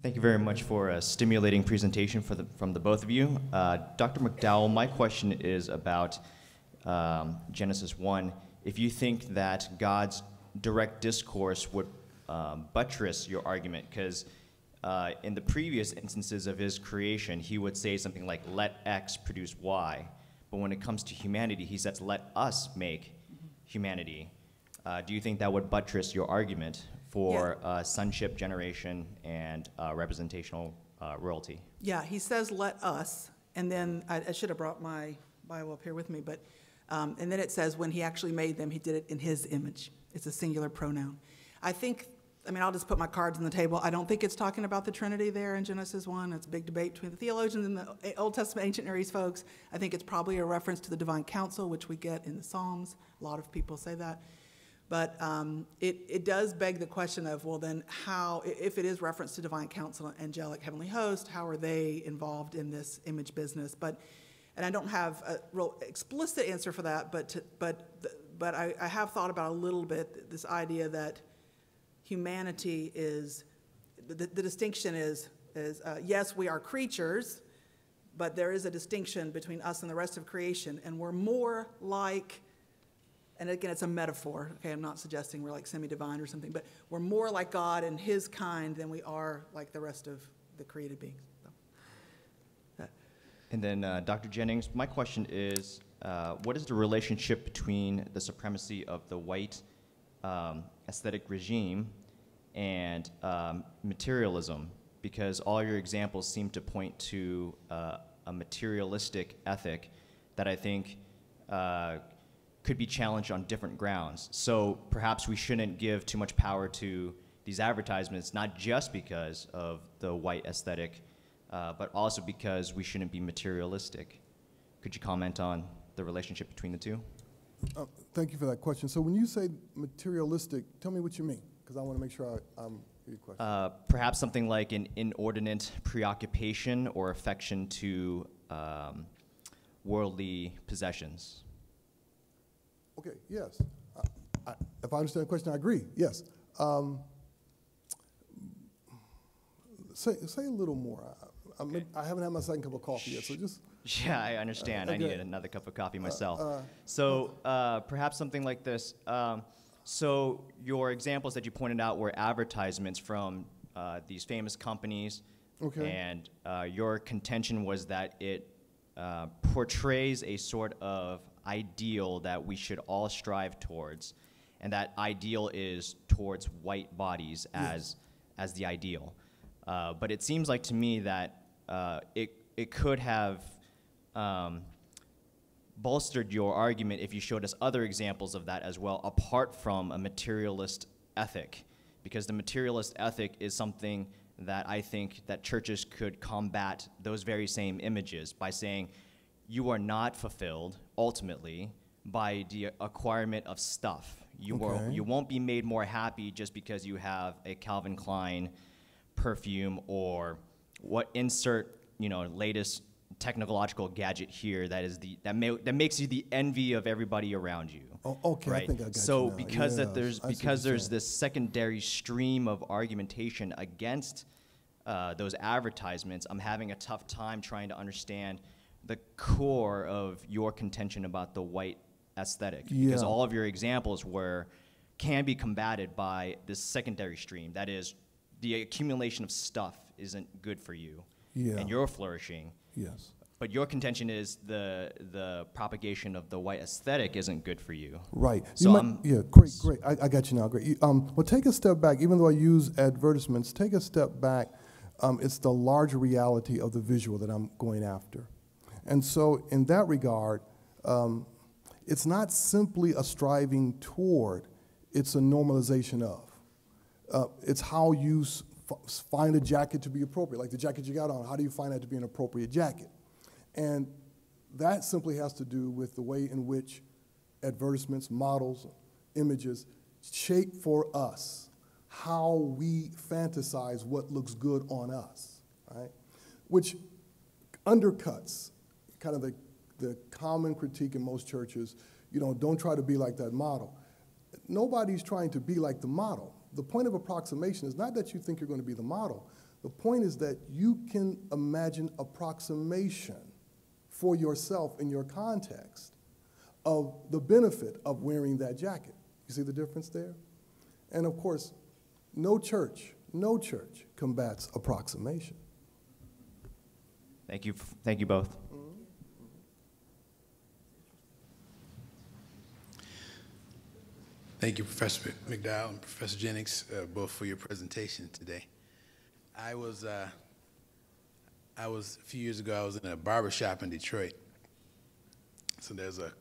Thank you very much for a stimulating presentation from the both of you. Dr. McDowell, my question is about Genesis 1. If you think that God's direct discourse would buttress your argument, because in the previous instances of his creation, he would say something like, let X produce Y. But when it comes to humanity, he says, let us make humanity. Do you think that would buttress your argument for sonship, generation, and representational royalty? Yeah, he says, let us, and then I should have brought my Bible up here with me, but and then it says when he actually made them, he did it in his image. It's a singular pronoun. I mean, I'll just put my cards on the table. I don't think it's talking about the Trinity there in Genesis 1. It's a big debate between the theologians and the Old Testament ancient Near East folks. I think it's probably a reference to the divine counsel, which we get in the Psalms. A lot of people say that. But it does beg the question of, well, then how, if it is reference to divine counsel, angelic heavenly host, how are they involved in this image business? And I don't have a real explicit answer for that, but I have thought about a little bit this idea that humanity is, the distinction is yes, we are creatures, but there is a distinction between us and the rest of creation, and we're more like, and again, it's a metaphor, okay, I'm not suggesting we're like semi-divine or something, but we're more like God and his kind than we are like the rest of the created beings. So. And then Dr. Jennings, my question is, what is the relationship between the supremacy of the white aesthetic regime and materialism? Because all your examples seem to point to a materialistic ethic that I think could be challenged on different grounds. So perhaps we shouldn't give too much power to these advertisements, not just because of the white aesthetic, but also because we shouldn't be materialistic. Could you comment on the relationship between the two? Thank you for that question. So when you say materialistic, tell me what you mean, because I want to make sure I'm your question. Perhaps something like an inordinate preoccupation or affection to worldly possessions. Okay, yes. If I understand the question, I agree, yes. Say a little more. Okay. I haven't had my second cup of coffee yet, so just... Yeah, I understand. Okay. I need another cup of coffee myself. So perhaps something like this. So your examples that you pointed out were advertisements from these famous companies. Okay. And your contention was that it portrays a sort of ideal that we should all strive towards, and that ideal is towards white bodies as the ideal. But it seems like to me that it could have bolstered your argument if you showed us other examples of that as well, apart from a materialist ethic, because the materialist ethic is something that I think that churches could combat those very same images by saying, you are not fulfilled, ultimately, by the acquirement of stuff. You won't be made more happy just because you have a Calvin Klein perfume or insert latest technological gadget here that makes you the envy of everybody around you. Oh, okay, right? I think I got so you now. because there's this secondary stream of argumentation against those advertisements, I'm having a tough time trying to understand the core of your contention about the white aesthetic, because all of your examples can be combated by this secondary stream. That is, the accumulation of stuff isn't good for you, and you're flourishing. Yes. But your contention is the propagation of the white aesthetic isn't good for you. Right. So great. I got you now. Great. Well, take a step back. Even though I use advertisements, take a step back. It's the larger reality of the visual that I'm going after. And so in that regard, it's not simply a striving toward, it's a normalization of. It's how you find a jacket to be appropriate, like the jacket you got on. How do you find that to be an appropriate jacket? And that simply has to do with the way in which advertisements, models, images shape for us how we fantasize what looks good on us, right? Which undercuts kind of the common critique in most churches, don't try to be like that model. Nobody's trying to be like the model. The point of approximation is not that you think you're going to be the model. The point is that you can imagine approximation for yourself in your context of the benefit of wearing that jacket. You see the difference there? And of course, no church combats approximation. Thank you. Thank you both. Thank you, Professor McDowell and Professor Jennings, both for your presentation today. I was a few years ago, I was in a barber shop in Detroit. So there's a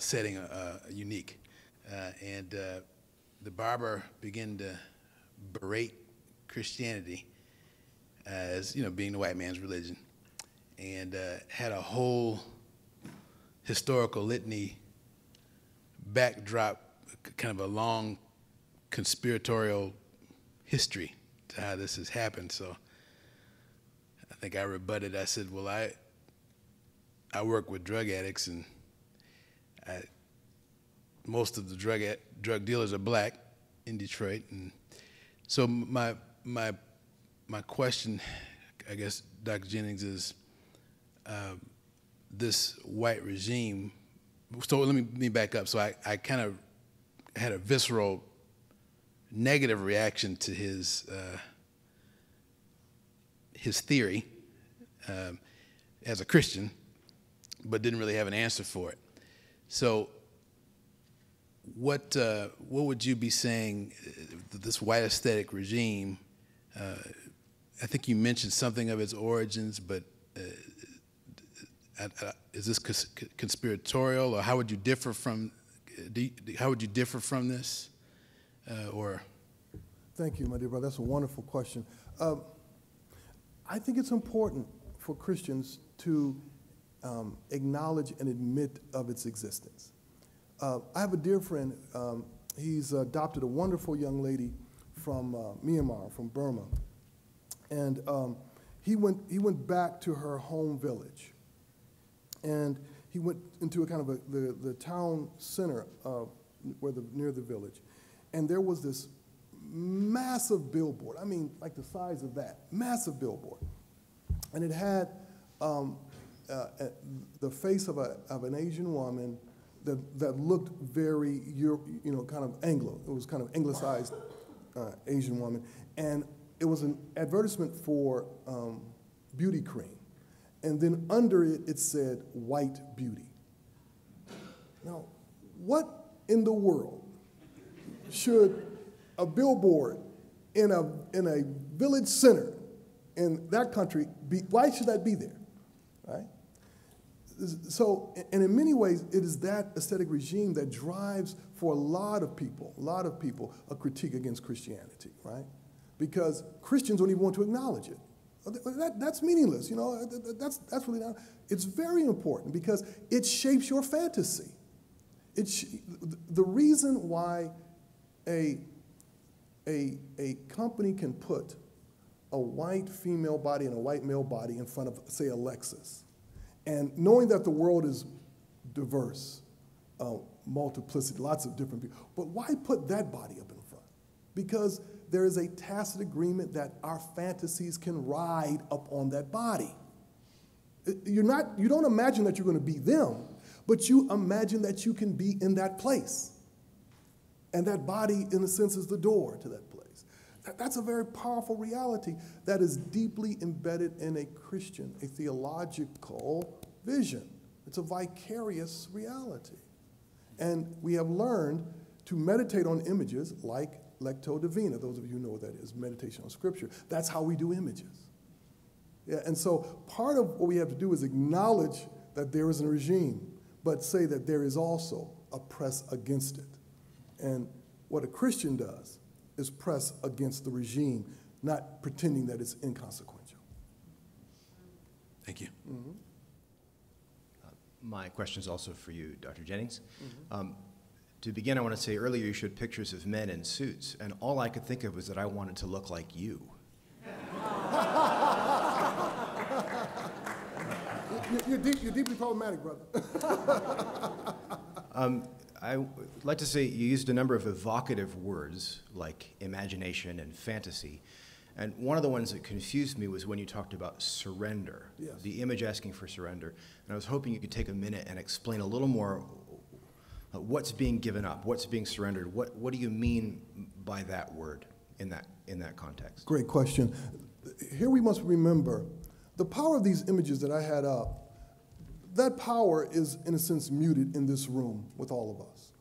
setting unique. And the barber began to berate Christianity as, being the white man's religion, and had a whole historical litany backdrop, kind of a long conspiratorial history to how this has happened. So I think I rebutted. I said, well, I work with drug addicts, and most of the drug dealers are black in Detroit. And so my question, I guess, Dr. Jennings, is this white regime. So let me back up. So I kind of had a visceral negative reaction to his theory as a Christian, but didn't really have an answer for it. So what would you be saying, this white aesthetic regime, I think you mentioned something of its origins, but is this conspiratorial, or how would you differ from this, or? Thank you, my dear brother. That's a wonderful question. I think it's important for Christians to acknowledge and admit of its existence. I have a dear friend. He's adopted a wonderful young lady from Myanmar, from Burma, and he went back to her home village. And he went into a kind of the town center near the village. And there was this massive billboard, I mean, like the size of that, massive billboard. And it had the face of an Asian woman that looked very, kind of Anglo. It was kind of anglicized Asian woman. And it was an advertisement for beauty cream. And then under it, it said, white beauty. Now, what in the world should a billboard in a village center in that country be, why should that be there, right? So, and in many ways, it is that aesthetic regime that drives for a lot of people, a critique against Christianity, right? Because Christians don't even want to acknowledge it. That's meaningless, that's really not. It's very important because it shapes your fantasy. The reason why a company can put a white female body and a white male body in front of, say, a Lexus, and knowing that the world is diverse, multiplicity, lots of different people, but why put that body up in front? Because there is a tacit agreement that our fantasies can ride up on that body. You don't imagine that you're going to be them, but you imagine that you can be in that place. And that body, in a sense, is the door to that place. That's a very powerful reality that is deeply embedded in a Christian, a theological vision. It's a vicarious reality. And we have learned to meditate on images like Lectio Divina. Those of you who know what that is, meditation on Scripture. That's how we do images. Yeah, and so part of what we have to do is acknowledge that there is a regime, but say that there is also a press against it. And what a Christian does is press against the regime, not pretending that it's inconsequential. Thank you. Mm-hmm. My question is also for you, Dr. Jennings. Mm-hmm. To begin, I want to say earlier you showed pictures of men in suits, and all I could think of was that I wanted to look like you. You're deeply problematic, brother. I'd like to say you used a number of evocative words like imagination and fantasy. And one of the ones that confused me was when you talked about surrender, Yes. the image asking for surrender. And I was hoping you could take a minute and explain a little more what's being given up, what's being surrendered. What do you mean by that word in that context? Great question. Here we must remember the power of these images that I had up. That power is, in a sense, muted in this room with all of us.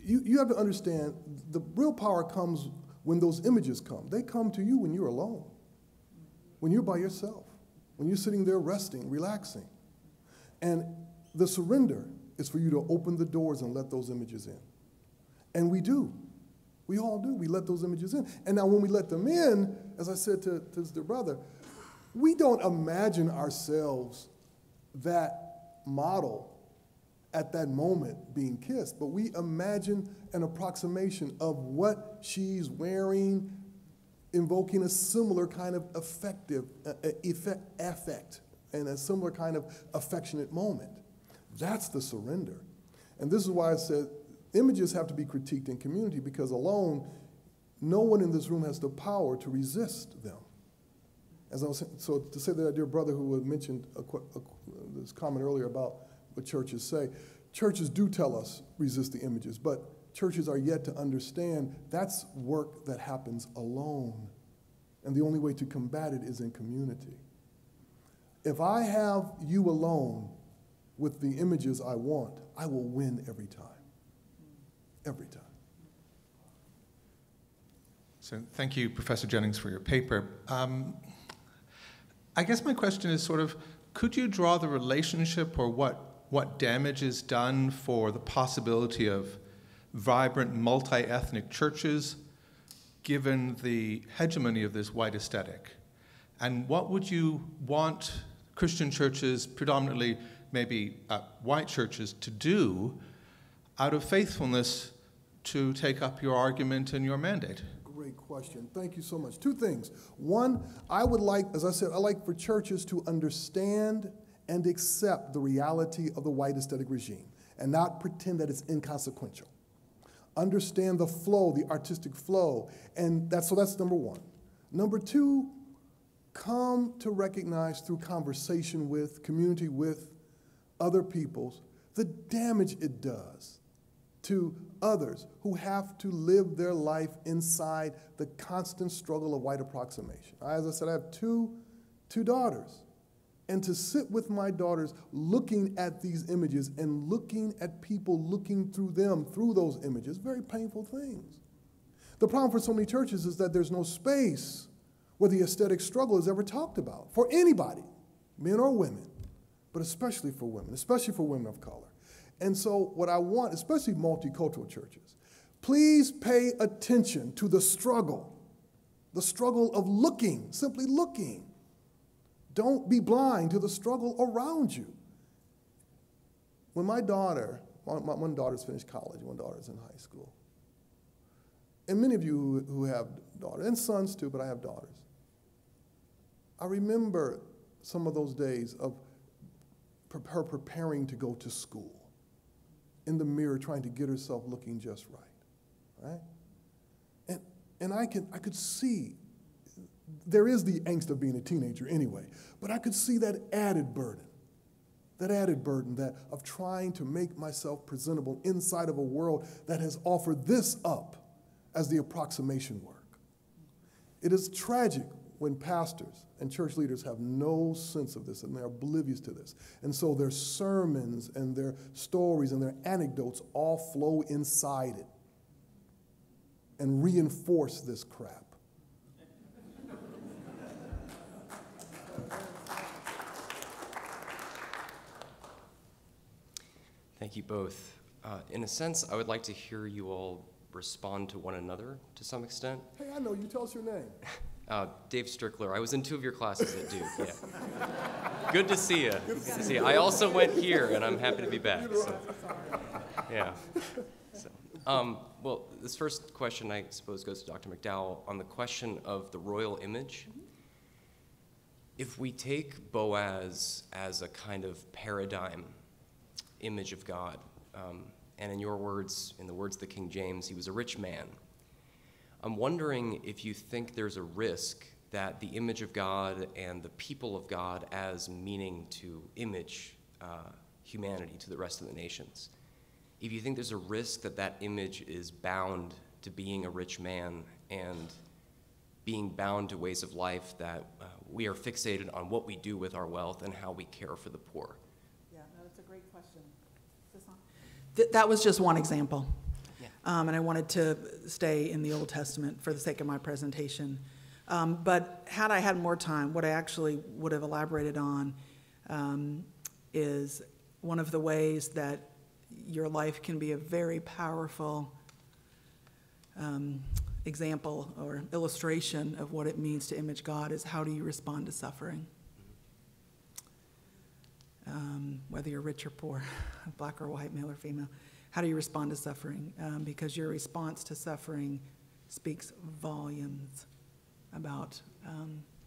You have to understand the real power comes when those images come. They come to you when you're alone, when you're by yourself, when you're sitting there resting, relaxing. And the surrender is for you to open the doors and let those images in. And we do. We all do. We let those images in. And now when we let them in, as I said to this dear brother, we don't imagine ourselves that model at that moment being kissed, but we imagine an approximation of what she's wearing, invoking a similar kind of affect and a similar kind of affectionate moment. That's the surrender. And this is why I said images have to be critiqued in community, because alone, no one in this room has the power to resist them. As I was saying, so to say that dear brother who had mentioned this comment earlier about what churches say, churches do tell us resist the images, but churches are yet to understand that's work that happens alone. And the only way to combat it is in community. If I have you alone with the images I want, I will win every time. Every time. So thank you, Professor Jennings, for your paper. I guess my question is sort of, could you draw the relationship or what damage is done for the possibility of vibrant multi-ethnic churches given the hegemony of this white aesthetic? And what would you want Christian churches, predominantly maybe white churches, to do out of faithfulness to take up your argument and your mandate? Great question. Thank you so much. Two things. One, I would like, as I said, I like for churches to understand and accept the reality of the white aesthetic regime and not pretend that it's inconsequential. Understand the flow, the artistic flow, and that's number one. Number two, come to recognize through conversation with, community with other peoples, the damage it does to others who have to live their life inside the constant struggle of white approximation. As I said, I have two daughters. And to sit with my daughters looking at these images and looking at people looking through them, through those images, very painful things. The problem for so many churches is that there's no space where the aesthetic struggle is ever talked about for anybody, men or women, but especially for women of color. And so what I want, especially multicultural churches, please pay attention to the struggle of looking, simply looking. Don't be blind to the struggle around you. When my daughter, one daughter's finished college, one daughter's in high school, and many of you who have daughters, and sons too, but I have daughters, I remember some of those days of her preparing to go to school, in the mirror trying to get herself looking just right? And I could see, there is the angst of being a teenager anyway, but I could see that added burden of trying to make myself presentable inside of a world that has offered this up as the approximation work. It is tragic when pastors and church leaders have no sense of this and they're oblivious to this. And so their sermons and their stories and their anecdotes all flow inside it and reinforce this crap. Thank you both. In a sense, I would like to hear you all respond to one another to some extent. Hey, I know you. Tell us your name. Dave Strickler. I was in 2 of your classes at Duke. Yeah. Good to see you. Good to see you. I also went here, and I'm happy to be back. So. Yeah. So, well, this first question, I suppose, goes to Dr. McDowell on the question of the royal image. If we take Boaz as a kind of paradigm image of God, and in your words, in the words of the King James, he was a rich man. I'm wondering if you think there's a risk that the image of God and the people of God as meaning to image humanity to the rest of the nations, if you think there's a risk that that image is bound to being a rich man and being bound to ways of life that we are fixated on what we do with our wealth and how we care for the poor. Yeah, no, that's a great question. That was just one example. Yeah. And I wanted to stay in the Old Testament for the sake of my presentation. But had I had more time, what I actually would have elaborated on is one of the ways that your life can be a very powerful example or illustration of what it means to image God is how do you respond to suffering? Whether you're rich or poor, black or white, male or female, how do you respond to suffering? Because your response to suffering speaks volumes about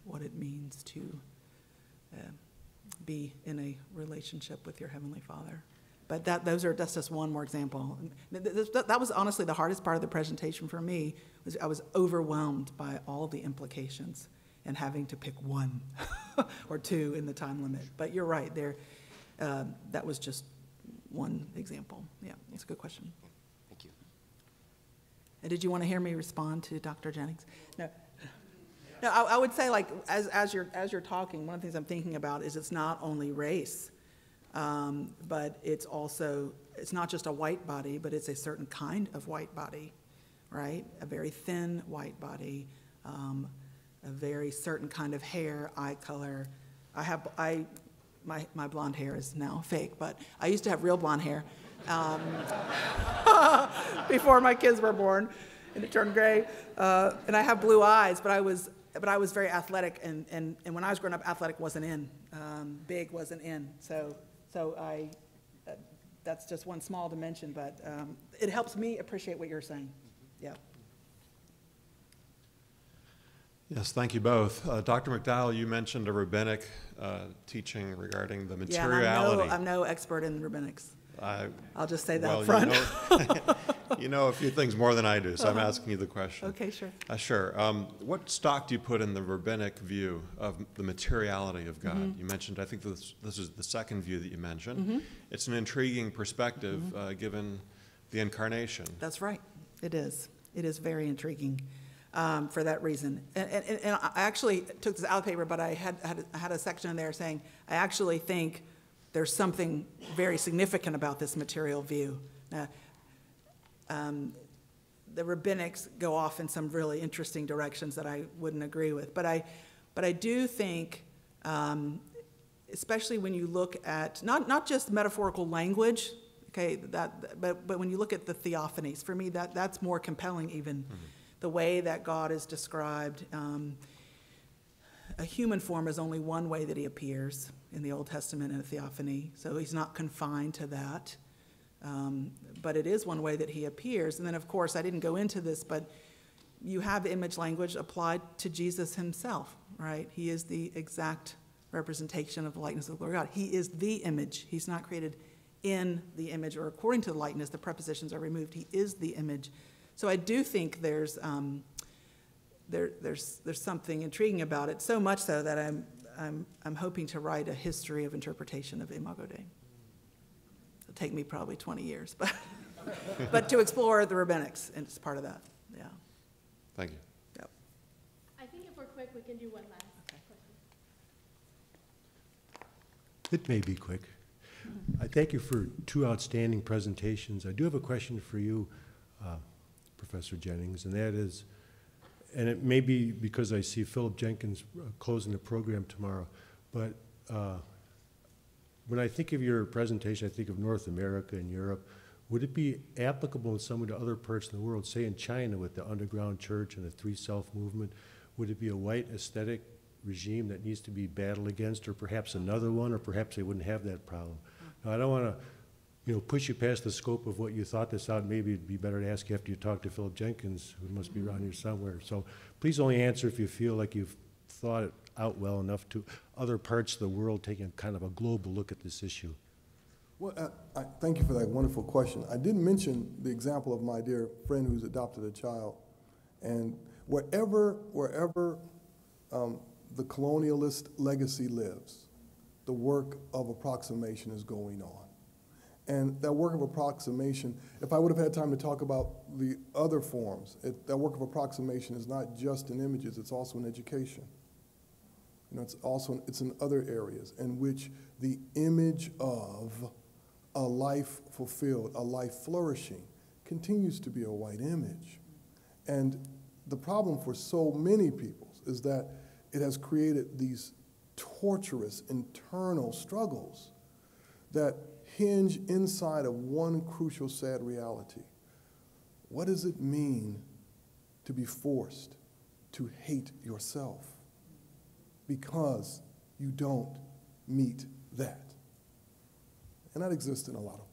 what it means to be in a relationship with your Heavenly Father. But that's just one more example. That was honestly the hardest part of the presentation for me. I was overwhelmed by all the implications and having to pick one or two in the time limit. But you're right, that was just one example. Yeah, it's a good question. Thank you. And did you want to hear me respond to Dr. Jennings? No. No, I would say, like, as you're talking, one of the things I'm thinking about is it's not only race, but it's not just a white body, but it's a certain kind of white body, right? A very thin white body, a very certain kind of hair, eye color. My blonde hair is now fake, but I used to have real blonde hair before my kids were born, and it turned gray. And I have blue eyes, but I was very athletic, and when I was growing up, athletic wasn't in, big wasn't in. So that's just one small dimension, but it helps me appreciate what you're saying. Yeah. Yes, thank you both. Dr. McDowell, you mentioned a rabbinic teaching regarding the materiality. Yeah, I'm no expert in rabbinics. I'll just say that well, up front. You know a few things more than I do, so I'm asking you the question. Okay, sure. Sure. What stock do you put in the rabbinic view of the materiality of God? Mm-hmm. You mentioned, I think this is the second view that you mentioned. Mm-hmm. It's an intriguing perspective given the incarnation. That's right. It is. It is very intriguing for that reason. And I actually took this out of the paper, but I had a section in there saying, I actually think there's something very significant about this material view. The rabbinics go off in some really interesting directions that I wouldn't agree with. But I do think, especially when you look at, not just metaphorical language, okay, but when you look at the theophanies, for me that's more compelling even. Mm-hmm. The way that God is described. A human form is only one way that he appears in the Old Testament in a theophany, so he's not confined to that. But it is one way that he appears. And then, of course, I didn't go into this, but you have image language applied to Jesus himself, right? He is the exact representation of the likeness of the glory of God. He is the image. He's not created in the image or according to the likeness. The prepositions are removed. He is the image. So I do think there's something intriguing about it, so much so that I'm hoping to write a history of interpretation of Imago Dei. It'll take me probably 20 years, but to explore the rabbinics, and it's part of that. Yeah. Thank you. Yep. I think if we're quick, we can do one last question. It may be quick. I thank you for two outstanding presentations. I do have a question for you, Professor Jennings, and that is, and it may be because I see Philip Jenkins closing the program tomorrow, but when I think of your presentation, I think of North America and Europe. Would it be applicable in some of the other parts of the world, say in China with the underground church and the Three Self movement? Would it be a white aesthetic regime that needs to be battled against, or perhaps another one, or perhaps they wouldn't have that problem? Now, I don't want to push you past the scope of what you thought this out. Maybe it'd be better to ask you after you talk to Philip Jenkins, who must be around here somewhere. So please only answer if you feel like you've thought it out well enough to other parts of the world taking kind of a global look at this issue. Well, I thank you for that wonderful question. I didn't mention the example of my dear friend who's adopted a child And wherever the colonialist legacy lives, the work of approximation is going on. And that work of approximation, if I would have had time to talk about the other forms, that work of approximation is not just in images, it's also in education. You know, it's in other areas in which the image of a life fulfilled, a life flourishing, continues to be a white image. And the problem for so many peoples is that it has created these torturous internal struggles that hinge inside of one crucial sad reality. What does it mean to be forced to hate yourself because you don't meet that? And that exists in a lot of